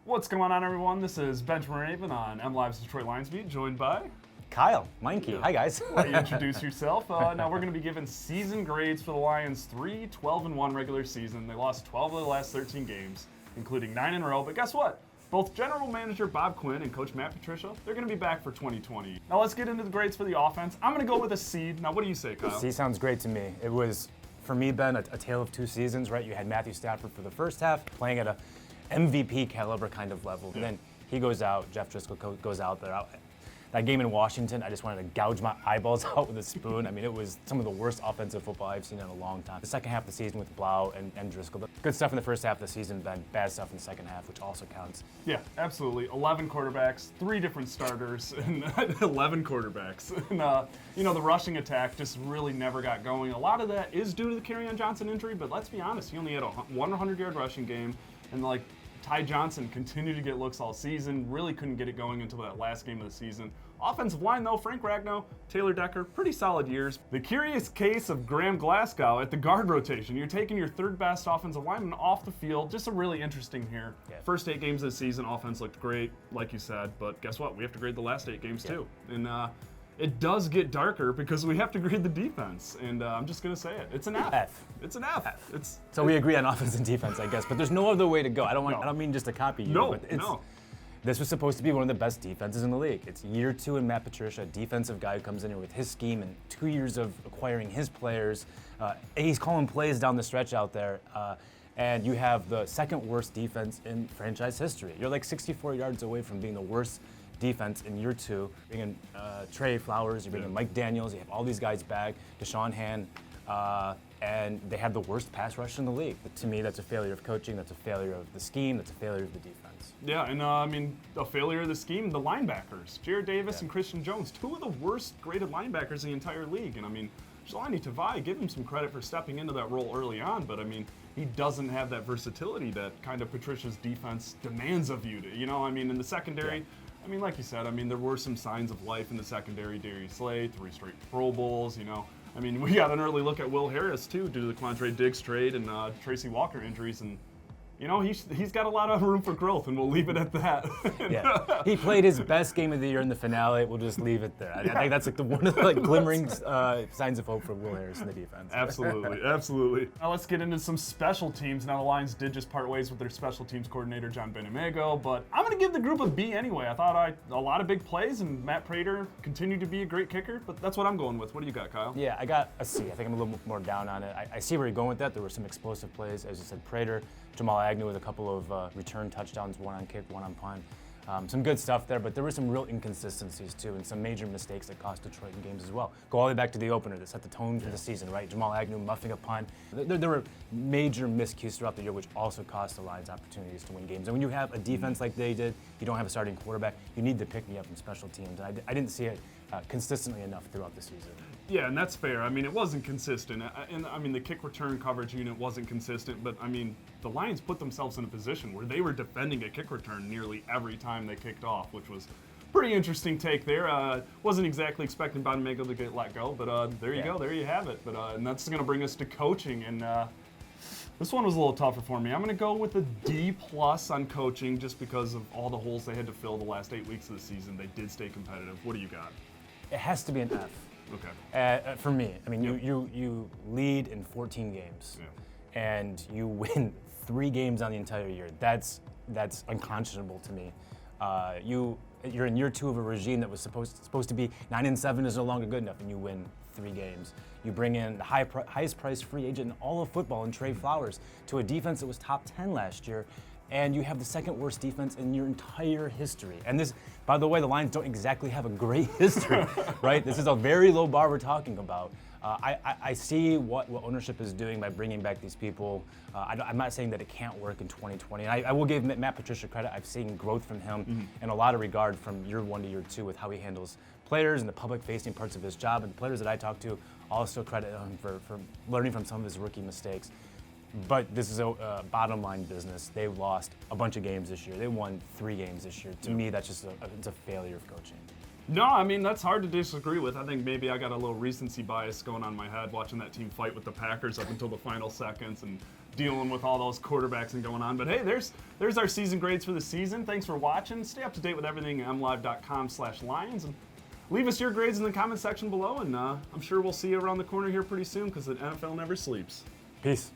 What's going on, everyone? This is Benjamin Raven on MLive's Detroit Lions Beat, joined by Kyle, Meinke. Hi, guys. Let you introduce yourself. Now we're going to be giving season grades for the Lions. 12-1 regular season. They lost 12 of the last 13 games, including 9 in a row. But guess what? Both General Manager Bob Quinn and Coach Matt Patricia, they're going to be back for 2020. Now let's get into the grades for the offense. I'm going to go with a C. Now what do you say, Kyle? C sounds great to me. It was, for me, Ben, a tale of two seasons, right? You had Matthew Stafford for the first half, playing at a MVP caliber kind of level. And then he goes out, Jeff Driscoll goes out there. That game in Washington, I just wanted to gouge my eyeballs out with a spoon. I mean, it was some of the worst offensive football I've seen in a long time. The second half of the season with Blau and Driscoll. But good stuff in the first half of the season, then bad stuff in the second half, which also counts. Yeah, absolutely. 11 quarterbacks, 3 different starters, and 11 quarterbacks. And, the rushing attack just really never got going. A lot of that is due to the Kerryon Johnson injury, but let's be honest, he only had a 100-yard rushing game, and Ty Johnson continued to get looks all season, really couldn't get it going until that last game of the season. Offensive line, though, Frank Ragnow, Taylor Decker, pretty solid years. The curious case of Graham Glasgow at the guard rotation. You're taking your third best offensive lineman off the field. Just a really interesting here. Yeah. First 8 games of the season, offense looked great, like you said, but guess what? We have to grade the last 8 games too. And it does get darker because we have to grade the defense, and I'm just going to say it. It's an F. It's an F. So we agree on offense and defense, I guess, but there's no other way to go. I don't mean just to copy you. No, but this was supposed to be one of the best defenses in the league. It's year 2 in Matt Patricia, a defensive guy who comes in here with his scheme and 2 years of acquiring his players. He's calling plays down the stretch out there, and you have the second worst defense in franchise history. You're like 64 yards away from being the worst defense in year 2. Bring in Trey Flowers, you bring in Mike Daniels, you have all these guys back, Deshaun Hand, and they have the worst pass rush in the league. But to me, that's a failure of coaching, that's a failure of the scheme, that's a failure of the defense. Yeah, and a failure of the scheme, the linebackers. Jared Davis and Christian Jones, 2 of the worst graded linebackers in the entire league. And Jelani Tavai, give him some credit for stepping into that role early on, but he doesn't have that versatility that kind of Patricia's defense demands of you to, in the secondary. Yeah. Like you said, there were some signs of life in the secondary. Darius Slay, 3 straight Pro Bowls, we got an early look at Will Harris, too, due to the Quandre Diggs trade and Tracy Walker injuries. And, he's got a lot of room for growth, and we'll leave it at that. Yeah, he played his best game of the year in the finale. We'll just leave it there. I think that's one of the glimmering signs of hope for Will Harris in the defense. Absolutely, absolutely. Now let's get into some special teams. Now the Lions did just part ways with their special teams coordinator, John Benamago, but I'm going to give the group a B anyway. I thought a lot of big plays, and Matt Prater continued to be a great kicker, but that's what I'm going with. What do you got, Kyle? Yeah, I got a C. I think I'm a little more down on it. I see where you're going with that. There were some explosive plays, as you said, Prater, Jamal Agnew with a couple of return touchdowns, 1 on kick, 1 on punt. Some good stuff there, but there were some real inconsistencies too, and some major mistakes that cost Detroit in games as well. Go all the way back to the opener that set the tone for the season, right? Jamal Agnew muffing a punt. There were major miscues throughout the year, which also cost the Lions opportunities to win games. And when you have a defense like they did, you don't have a starting quarterback, you need to pick me up in special teams. And I didn't see it consistently enough throughout the season. Yeah, and that's fair. It wasn't consistent. And the kick return coverage unit wasn't consistent, but the Lions put themselves in a position where they were defending a kick return nearly every time they kicked off, which was pretty interesting take there. Wasn't exactly expecting Benamago to get let go, but there you go, there you have it. But and that's going to bring us to coaching, and this one was a little tougher for me. I'm going to go with a D+ on coaching just because of all the holes they had to fill the last 8 weeks of the season. They did stay competitive. What do you got? It has to be an F. Okay. For me, you lead in 14 games, and you win 3 games on the entire year. That's unconscionable to me. You're in year 2 of a regime that was supposed to be 9-7 is no longer good enough, and you win 3 games. You bring in the highest priced free agent in all of football in Trey Flowers to a defense that was top 10 last year, and you have the second worst defense in your entire history. And this, by the way, the Lions don't exactly have a great history, right? This is a very low bar we're talking about. I see what ownership is doing by bringing back these people. I'm not saying that it can't work in 2020. And I will give Matt Patricia credit. I've seen growth from him in a lot of regard from year 1 to year 2 with how he handles players and the public-facing parts of his job. And the players that I talk to also credit him for learning from some of his rookie mistakes. But this is a bottom line business. They lost a bunch of games this year. They won 3 games this year. To me, that's just it's a failure of coaching. No, that's hard to disagree with. I think maybe I got a little recency bias going on in my head watching that team fight with the Packers up until the final seconds, and dealing with all those quarterbacks and going on. But hey, there's our season grades for the season. Thanks for watching. Stay up to date with everything at mlive.com/Lions. And leave us your grades in the comment section below. And I'm sure we'll see you around the corner here pretty soon because the NFL never sleeps. Peace.